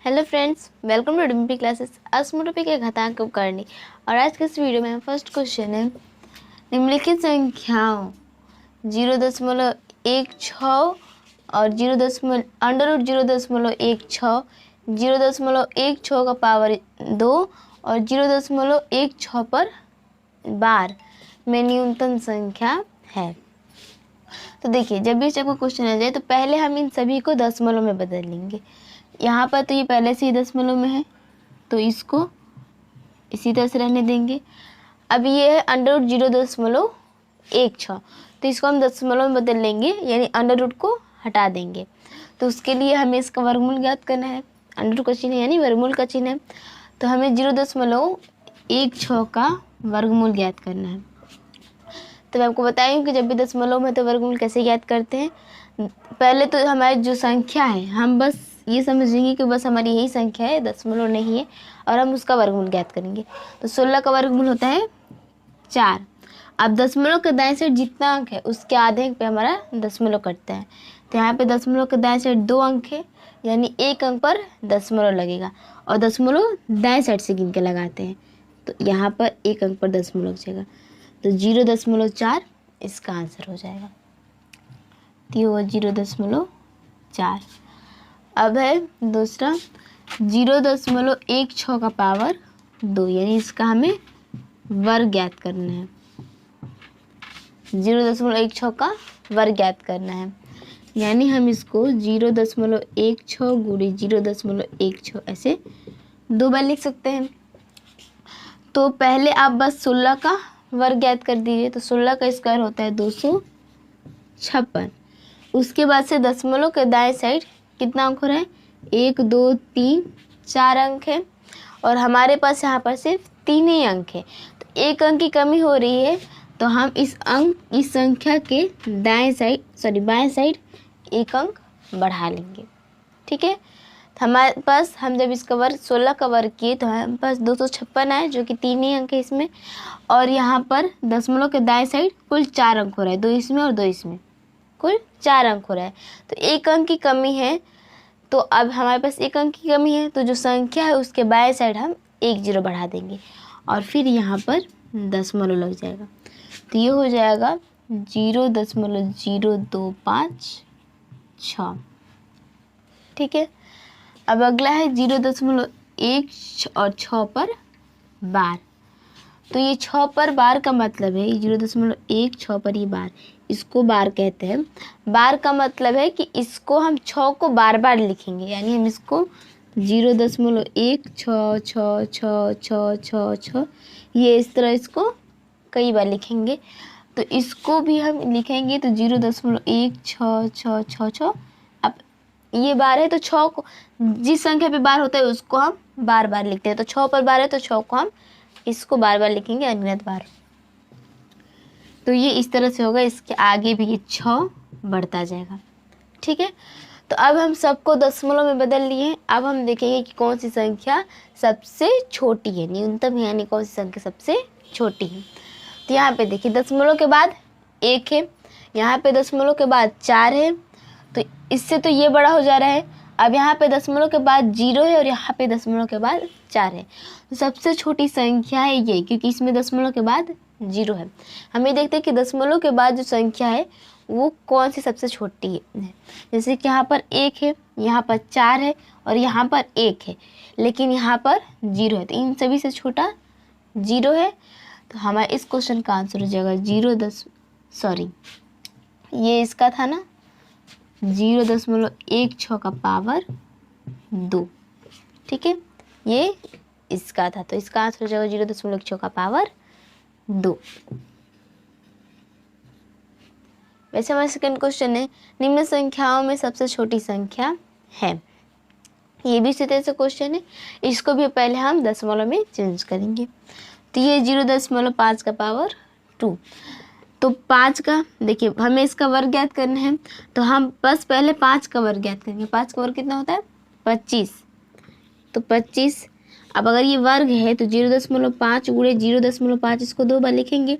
Hello friends, welcome to Dimpy classes. अस्मरूपी के घातांक उपकरणी। और आज के इस वीडियो में फर्स्ट क्वेश्चन है, निम्नलिखित संख्याओं 0.16 और 0.0.16, 0.16 का पावर 2 और 0.16 पर बार में न्यूनतम संख्या है। तो देखिए, जब भी आपको क्वेश्चन आ जाए तो पहले हम इन सभी को दशमलव में बदल लेंगे। यहाँ पर तो ये पहले से ही दशमलव में है तो इसको इसी तरह से रहने देंगे। अब ये है √0.16 तो इसको हम दशमलव में बदल लेंगे, यानी अंडर रूट को हटा देंगे। तो उसके लिए हमें इसका वर्गमूल ज्ञात करना है। अंडर रूट का चिन्ह यानी वर्गमूल का चिन्ह है, तो हमें 0.16 का वर्गमूल ज्ञात करना है। तो मैं आपको बताई कि जब भी दशमलव में तो वर्गमूल कैसे ज्ञात करते हैं। पहले तो हमारी जो संख्या है, हम बस ये समझेंगे कि बस हमारी यही संख्या है, दशमलव नहीं है, और हम उसका वर्गमूल ज्ञात करेंगे। तो 16 का वर्गमूल होता है 4। अब दशमलव के दाएं साइड जितना अंक है उसके आधे अंक पे हमारा दशमलव कटता है। तो यहाँ पे दशमलव के दाएं साइड 2 अंक है, यानी 1 अंक पर दशमलव लगेगा, और दशमलव दाएं साइड से गिन के लगाते हैं तो यहाँ पर 1 अंक पर दशमलव लग जाएगा। तो 0.4 इसका आंसर हो जाएगा। तो ये हुआ 0.4। अब है दूसरा 0.16 का पावर 2, यानी इसका हमें वर्ग ज्ञात करना है। 0.16 का वर्ग ज्ञात करना है, यानी हम इसको 0.16 गुणे 0.16 ऐसे 2 बार लिख सकते हैं। तो पहले आप बस 16 का वर्ग ज्ञात कर दीजिए। तो 16 का स्क्वायर होता है 256। उसके बाद से दशमलव के दाएं साइड कितना अंक हो रहा है, 1 2 3 4 अंक है, और हमारे पास यहाँ पर सिर्फ 3 ही अंक है। तो 1 अंक की कमी हो रही है, तो हम इस संख्या के बाएं साइड 1 अंक बढ़ा लेंगे। ठीक है, हमारे पास हम जब इसका वर्ग 16 का वर्ग किए तो हमारे पास 256 आए, जो कि 3 ही अंक है इसमें, और यहाँ पर दशमलव के दाएं साइड कुल 4 अंक हो रहा है, 2 इसमें और 2 इसमें, कुल 4 अंक हो रहा है। तो 1 अंक की कमी है, तो अब हमारे पास 1 अंक की कमी है, तो जो संख्या है उसके बाएं साइड हम 1 0 बढ़ा देंगे, और फिर यहाँ पर दशमलव लग जाएगा। तो ये हो जाएगा 0.0256। ठीक है, अब अगला है 0.1 और 6 पर बार। तो ये 6 पर बार का मतलब है 0.16 पर ये बार, इसको बार कहते हैं। बार का मतलब है कि इसको हम 6 को बार बार लिखेंगे, यानी हम इसको 0.166666 ये इस तरह इसको कई बार लिखेंगे। तो इसको भी हम लिखेंगे तो 0.1666। अब ये बार है तो 6 को जिस संख्या पे बार होता है उसको हम बार बार लिखते हैं। तो 6 पर बार है तो 6 को हम इसको बार बार लिखेंगे, अनगिनत बार। तो ये इस तरह से होगा, इसके आगे भी ये 6 बढ़ता जाएगा। ठीक है, तो अब हम सबको दशमलव में बदल लिए। अब हम देखेंगे कि कौन सी संख्या सबसे छोटी है, न्यूनतम, यानी कौन सी संख्या सबसे छोटी है। तो यहाँ पे देखिए, दशमलव के बाद 1 है, यहाँ पे दशमलव के बाद 4 है, तो इससे तो ये बड़ा हो जा रहा है। अब यहाँ पे दशमलव के बाद 0 है और यहाँ पे दशमलव के बाद 4 है। तो सबसे छोटी संख्या है ये, क्योंकि इसमें दशमलव के बाद 0 है। हमें देखते हैं कि दशमलव के बाद जो संख्या है वो कौन सी सबसे छोटी है। जैसे कि यहाँ पर 1 है, यहाँ पर 4 है और यहाँ पर 1 है, लेकिन यहाँ पर 0 है। तो इन सभी से छोटा 0 है। तो हमारे इस क्वेश्चन का आंसर हो जाएगा ये इसका था ना 0.16 का पावर 2। ठीक है, ये इसका था, तो इसका आंसर हो जाएगा 0.16 का पावर 2। वैसे हमारा सेकंड क्वेश्चन है, निम्न संख्याओं में सबसे छोटी संख्या है। ये भी इसी तरह से क्वेश्चन है, इसको भी पहले हम दशमलव में चेंज करेंगे। तो ये 0.5 का पावर 2। तो 5 का देखिए, हमें इसका वर्ग ज्ञात करना है, तो हम बस पहले 5 का वर्ग ज्ञात करेंगे। 5 का वर्ग कितना होता है, 25। तो 25, अब अगर ये वर्ग है तो 0.5 गुणे 0.5, इसको 2 बार लिखेंगे।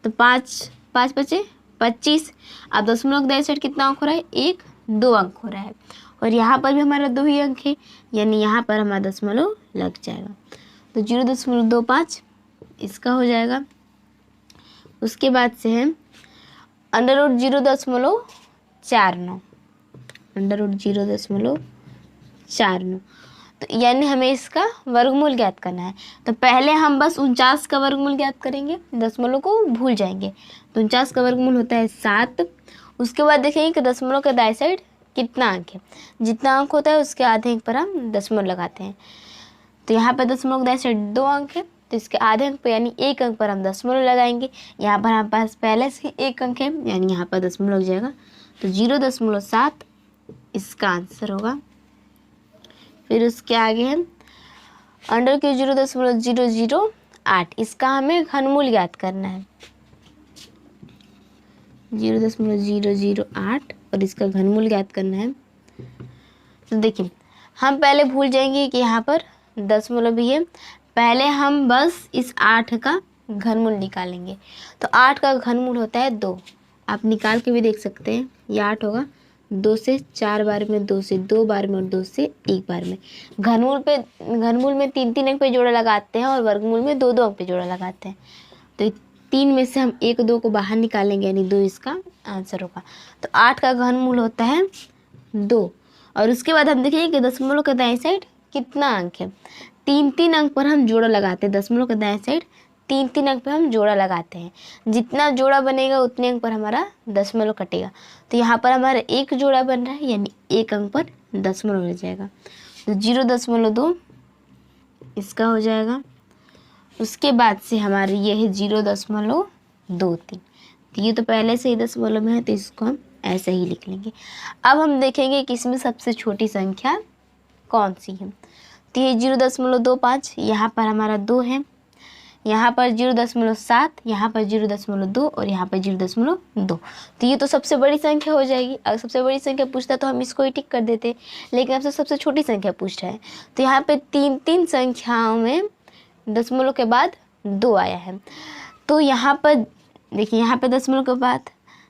तो 5 5 बचे 25। अब दशमलव के दाएं साइड कितना अंक हो रहा है, 1 2 अंक हो रहा है, और यहाँ पर भी हमारा 2 ही अंक है, यानी यहाँ पर हमारा दशमलव लग जाएगा। तो 0.25 इसका हो जाएगा। उसके बाद से है √0.49, √0.49, तो यानी हमें इसका वर्गमूल ज्ञात करना है। तो पहले हम बस 49 का वर्गमूल ज्ञात करेंगे, दशमलव को भूल जाएंगे। तो 49 का वर्गमूल होता है 7। उसके बाद देखेंगे कि दशमलव के दाएं साइड कितना अंक है। जितना अंक होता है उसके आधे अंक पर हम दशमलव लगाते हैं। तो यहाँ पर दशमलव के दाएं साइड 2 अंक है, तो इसके आधे अंक पर यानी 1 अंक पर हम दशमलव लगाएंगे। यहाँ पर हमारे पास पहले से 1 अंक है, यानी यहाँ पर दशमलव लग जाएगा। तो 0.7 इसका आंसर होगा। फिर उसके आगे है √0.008, इसका हमें घनमूल ज्ञात करना है। 0.008 और इसका घनमूल ज्ञात करना है। तो देखिए हम पहले भूल जाएंगे कि यहाँ पर दशमलव भी है। पहले हम बस इस 8 का घनमूल निकालेंगे। तो 8 का घनमूल होता है 2। आप निकाल के भी देख सकते हैं। ये 8 होगा 2 से 4 बार में, 2 से 2 बार में और 2 से 1 बार में। घनमूल में 3-3 अंक पे जोड़ा लगाते हैं और वर्गमूल में 2-2 अंक पे जोड़ा लगाते हैं। तो 3 में से हम 1-2 को बाहर निकालेंगे, यानी 2 इसका आंसर होगा। तो 8 का घनमूल होता है 2। और उसके बाद हम देखेंगे कि दशमलव के दाएं साइड कितना अंक है। 3-3 अंक पर हम जोड़ा लगाते हैं। दशमलव के दाएं साइड 3-3 अंक पर हम जोड़ा लगाते हैं। जितना जोड़ा बनेगा उतने अंक पर हमारा दशमलव कटेगा। तो यहाँ पर हमारा 1 जोड़ा बन रहा है, यानी 1 अंक पर दशमलव लग जाएगा। तो 0.2 इसका हो जाएगा। उसके बाद से हमारे ये है 0.23। तो ये तो पहले से ही दशमलव में है, तो इसको हम ऐसे ही लिख लेंगे। अब हम देखेंगे कि इसमें सबसे छोटी संख्या कौन सी है। तो ये 0.25, यहाँ पर हमारा 2 है, यहाँ पर 0.7, यहाँ पर 0.2 और यहाँ पर 0.2। तो ये तो सबसे बड़ी संख्या हो जाएगी। अगर सबसे बड़ी संख्या पूछता तो हम इसको ही टिक कर देते, लेकिन अब सबसे छोटी संख्या पूछ रहा है। तो यहाँ पे 3-3 संख्याओं में दशमलव के बाद 2 आया है। तो यहाँ पर देखिए, यहाँ पे दशमलव के बाद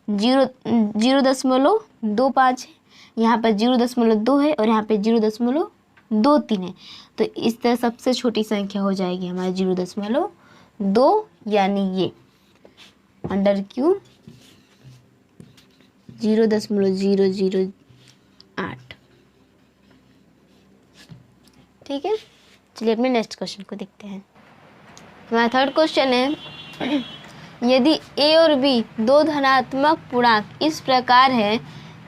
0.25 है, यहाँ पर 0.2 है और यहाँ पे 0.23 है। तो इस तरह सबसे छोटी संख्या हो जाएगी हमारी 0.2, यानी ये √3 0.008। ठीक है, चलिए अपने नेक्स्ट क्वेश्चन को देखते हैं। हमारा थर्ड क्वेश्चन है, यदि a और b 2 धनात्मक पूर्णांक इस प्रकार है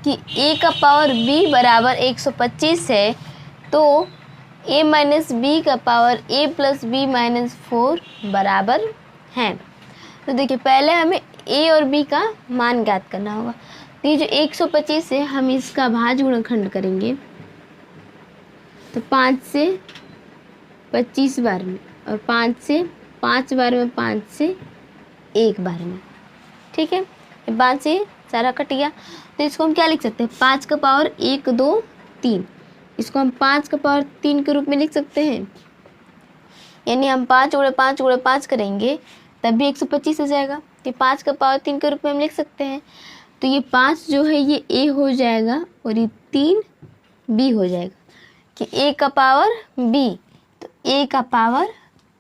कि a का पावर b बराबर 125 है, तो a माइनस बी का power a plus b minus 4 बराबर है। तो देखिए पहले हमें a और b का मान ज्ञात करना होगा। तो ये जो 125 है, हम इसका भाज्य गुणनखंड करेंगे। तो 5 से 25 बार में और 5 से 5 बार में, 5 से 1 बार में। ठीक है, 5 से सारा कट गया। तो इसको हम क्या लिख सकते हैं, 5 का पावर 1 2 3। इसको हम 5 का पावर 3 के रूप में लिख सकते हैं, यानी हम 5 × 5 × 5 करेंगे तब भी 125 हो जाएगा। तो 5 का पावर 3 के रूप में हम लिख सकते हैं। तो ये 5 जो है ये a हो जाएगा और ये 3 b हो जाएगा, कि a का पावर b, तो a का पावर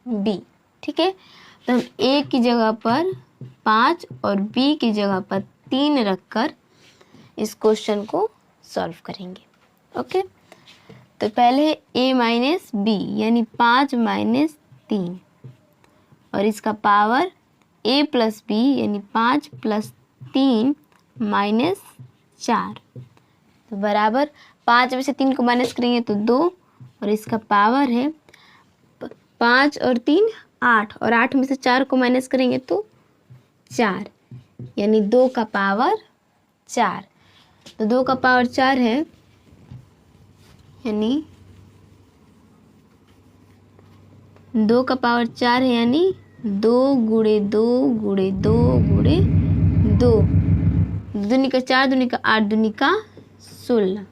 b। ठीक है, तो हम a की जगह पर 5 और b की जगह पर 3 रखकर इस क्वेश्चन को सॉल्व करेंगे। ओके, तो पहले a माइनस बी यानी 5 माइनस 3 और इसका पावर a प्लस बी यानी 5 प्लस 3 माइनस 4, तो बराबर 5 में से 3 को माइनस करेंगे तो 2 और इसका पावर है 5 और 3 8 और 8 में से 4 को माइनस करेंगे तो 4, यानी 2 का पावर 4। तो 2 का पावर 4 है, यानी 2 का पावर 4 है, यानी 2 × 2 × 2 × 2, दूनी का 4 दूनी का 8 दूनी का 16,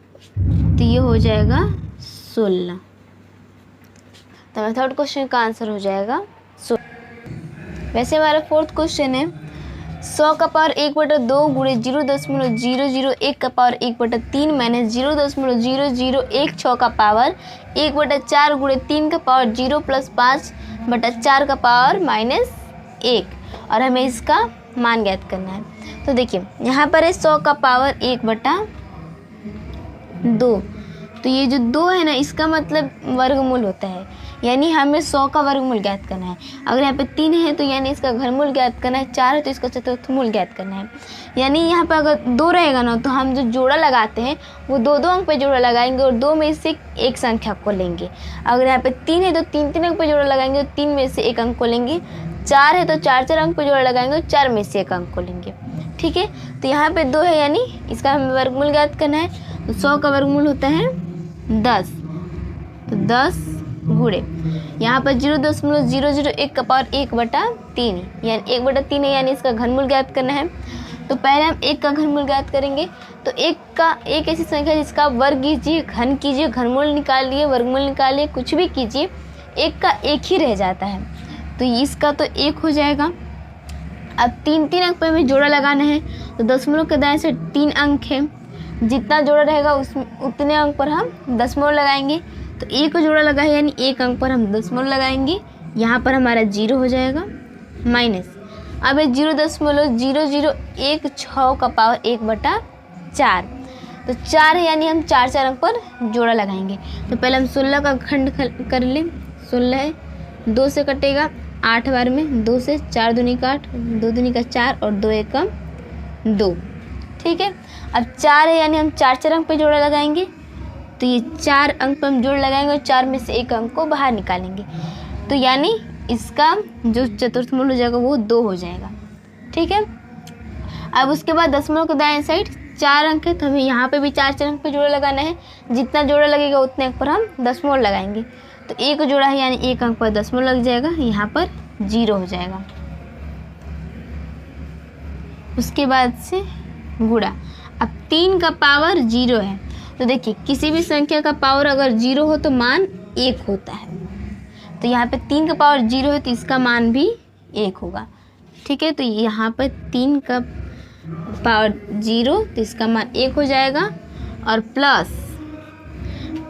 तो ये हो जाएगा 16। तो हमारा थर्ड क्वेश्चन का आंसर हो जाएगा 16। वैसे हमारा फोर्थ क्वेश्चन है, 100 का पावर 1/2 गुणे 0.001 का पावर 1/3 माइनस 0.0016 का पावर 1/4 गुणे 3 का पावर 0 प्लस 5/4 का पावर -1, और हमें इसका मान ज्ञात करना है। तो देखिए यहाँ पर है 100 का पावर 1/2, तो ये जो 2 है ना, इसका मतलब वर्गमूल होता है, यानी हमें 100 का वर्गमूल ज्ञात करना है। अगर यहाँ पे 3 है तो यानी इसका घनमूल ज्ञात करना है, 4 है तो इसका चतुर्थमूल ज्ञात करना है। यानी यहाँ पे अगर 2 रहेगा ना, तो हम जो जोड़ा लगाते हैं वो 2-2 अंक पे जोड़ा लगाएंगे और 2 में से एक संख्या को लेंगे। अगर यहाँ पे 3 है तो 3-3 अंक पे जोड़ा लगाएंगे और 3 में से एक अंक को लेंगे। 4 है तो 4-4 अंक पे जोड़ा लगाएंगे और 4 में से एक अंक को लेंगे। ठीक है, तो यहाँ पे 2 है यानी इसका हमें वर्गमूल ज्ञात करना है। तो 100 का वर्गमूल होता है 10, तो 10 गुणे यहाँ पर 0.001 का पावर 1/3, यानी 1/3 है, यानी इसका घनमूल ज्ञात करना है। तो पहले हम 1 का घनमूल ज्ञात करेंगे। तो 1 ऐसी संख्या जिसका वर्ग कीजिए, घन कीजिए, घनमूल निकालिए, वर्गमूल निकालिए, कुछ भी कीजिए, 1 का 1 ही रह जाता है। तो इसका तो 1 हो जाएगा। अब 3-3 अंक पर हमें जोड़ा लगाना है, तो दशमलव के दाएं से 3 अंक है, जितना जोड़ा रहेगा उतने अंक पर हम दशमलव लगाएंगे। तो 1 को जोड़ा लगा है यानी 1 अंक पर हम दशमलव लगाएंगे, यहाँ पर हमारा 0 हो जाएगा माइनस। अब 0.0016 का पावर 1/4, तो 4 है यानी हम 4-4 अंक पर जोड़ा लगाएंगे। तो पहले हम 16 का खंड कर लें। 16 है, 2 से कटेगा 8 बार में, 2 से 4 दूनी का 8, 2 दूनी का 4 और 2 एकम 2। ठीक है, अब 4 है यानी हम 4-4 अंक पे जोड़ा लगाएंगे। तो ये 4 अंक पर हम जोड़ लगाएंगे और 4 में से एक अंक को बाहर निकालेंगे। तो यानी इसका जो चतुर्थमूल हो जाएगा वो 2 हो जाएगा। ठीक है, अब उसके बाद दशमलव के दाएं साइड 4 अंक है, तो हमें यहाँ पे भी 4-4 अंक पे जोड़ा लगाना है। जितना जोड़ा लगेगा उतने अंक पर हम दशमलव लगाएंगे। तो 1 जोड़ा है यानी 1 अंक पर दशमलव लग जाएगा, यहाँ पर 0 हो जाएगा। उसके बाद से गुणा। अब 3 का पावर 0 है, तो देखिए किसी भी संख्या का पावर अगर 0 हो तो मान 1 होता है। तो यहाँ पे 3 का पावर 0 है तो इसका मान भी 1 होगा। ठीक है, तो यहाँ पर 3 का पावर 0 तो इसका मान 1 हो जाएगा, और प्लस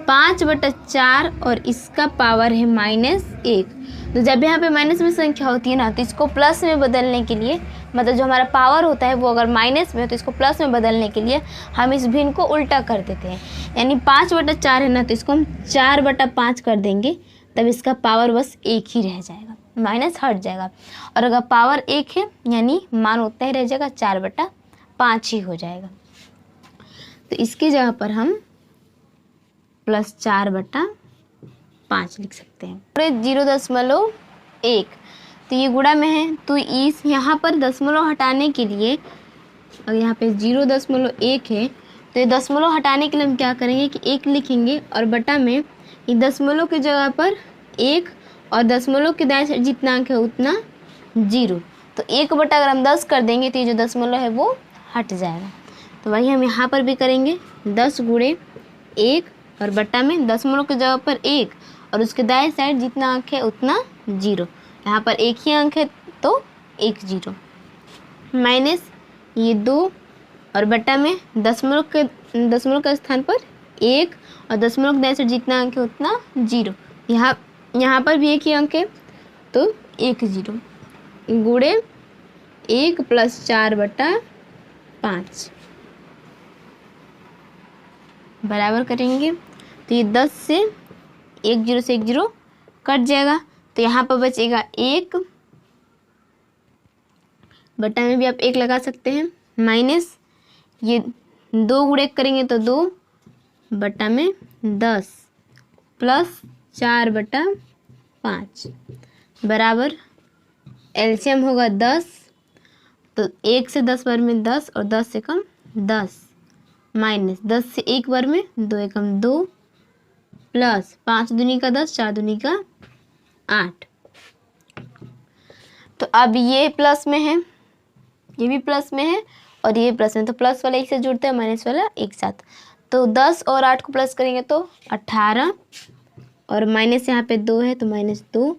5/4 और इसका पावर है -1। तो जब यहाँ पे माइनस में संख्या होती है ना, तो इसको प्लस में बदलने के लिए, मतलब जो हमारा पावर होता है वो अगर माइनस में हो तो इसको प्लस में बदलने के लिए हम इस भिन्न को उल्टा कर देते हैं। यानी 5/4 है ना, तो इसको हम 4/5 कर देंगे, तब इसका पावर बस 1 ही रह जाएगा, माइनस हट जाएगा। और अगर पावर 1 है यानी मान उतना ही रह जाएगा, 4/5 ही हो जाएगा। तो इसकी जगह पर हम +4/5 लिख सकते हैं। 0.1, तो ये गुणा में है, तो इस यहाँ पर दशमलव हटाने के लिए, अगर यहाँ पे 0.1 है तो ये दशमलव हटाने के लिए हम क्या करेंगे कि 1 लिखेंगे और बटा में ये दशमलव की जगह पर 1 और दशमलव के दाएं से जितना अंक है उतना 0। तो 1/, अगर हम 10 कर देंगे तो ये जो दशमलव है वो हट जाएगा। तो वही हम यहाँ पर भी करेंगे, 10 गुणे 1 और बटा में दशमलव की जगह पर 1 और उसके दाएं साइड जितना अंक है उतना 0। यहाँ पर 1 ही अंक है तो 1 0 माइनस ये 2 और बटा में दशमलव के स्थान पर 1 और दशमलव के दाएं साइड जितना अंक है उतना 0। यहाँ पर भी 1 ही अंक है तो 1 0 गुणे 1 + 4/5 बराबर करेंगे। तो ये 10 से 1 0 से 1 0 कट जाएगा, तो यहाँ पर बचेगा 1, बटा में भी आप 1 लगा सकते हैं, माइनस ये 2 गुणे करेंगे तो 2 बटा में 10 प्लस 4/5 बराबर एलसीएम होगा 10। तो 1 से 10 बार में 10 और 10 से कम 10 माइनस 10 से 1 बार में 2 एकम 2 प्लस 5 दूनी का 10 4 दूनी का 8। तो अब ये प्लस में है, ये भी प्लस में है और ये प्लस में, तो प्लस वाला एक से जुड़ता है, माइनस वाला एक साथ। तो 10 और 8 को प्लस करेंगे तो 18 और माइनस यहाँ पे 2 है तो -2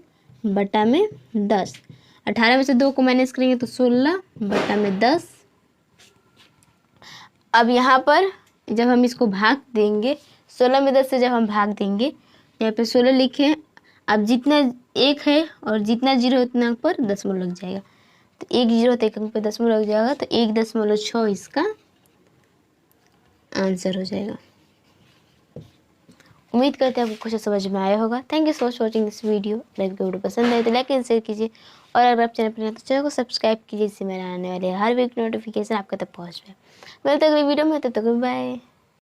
बटा में 10। 18 में से 2 को माइनस करेंगे तो 16/10। अब यहाँ पर जब हम इसको भाग देंगे, 16 में 10 से जब हम भाग देंगे, यहाँ पे 16 लिखे। अब जितना 1 है और जितना 0 उतना अंक पर दशमलव लग जाएगा, तो 1 0 तो 1 अंक पर दशमलव लग जाएगा, तो 1.6 इसका आंसर हो जाएगा। उम्मीद करते हैं आपको कुछ समझ में आया होगा। Thank you so much watching this video. अगर वीडियो पसंद आए तो लाइक एंड शेयर कीजिए, और अगर आप चैनल पर नए तो चैनल को सब्सक्राइब कीजिए, जिससे मेरे आने वाले हर वीक नोटिफिकेशन आपके तक पहुँच पाए। मिलते हैं अगली वीडियो में, तब तक बाय।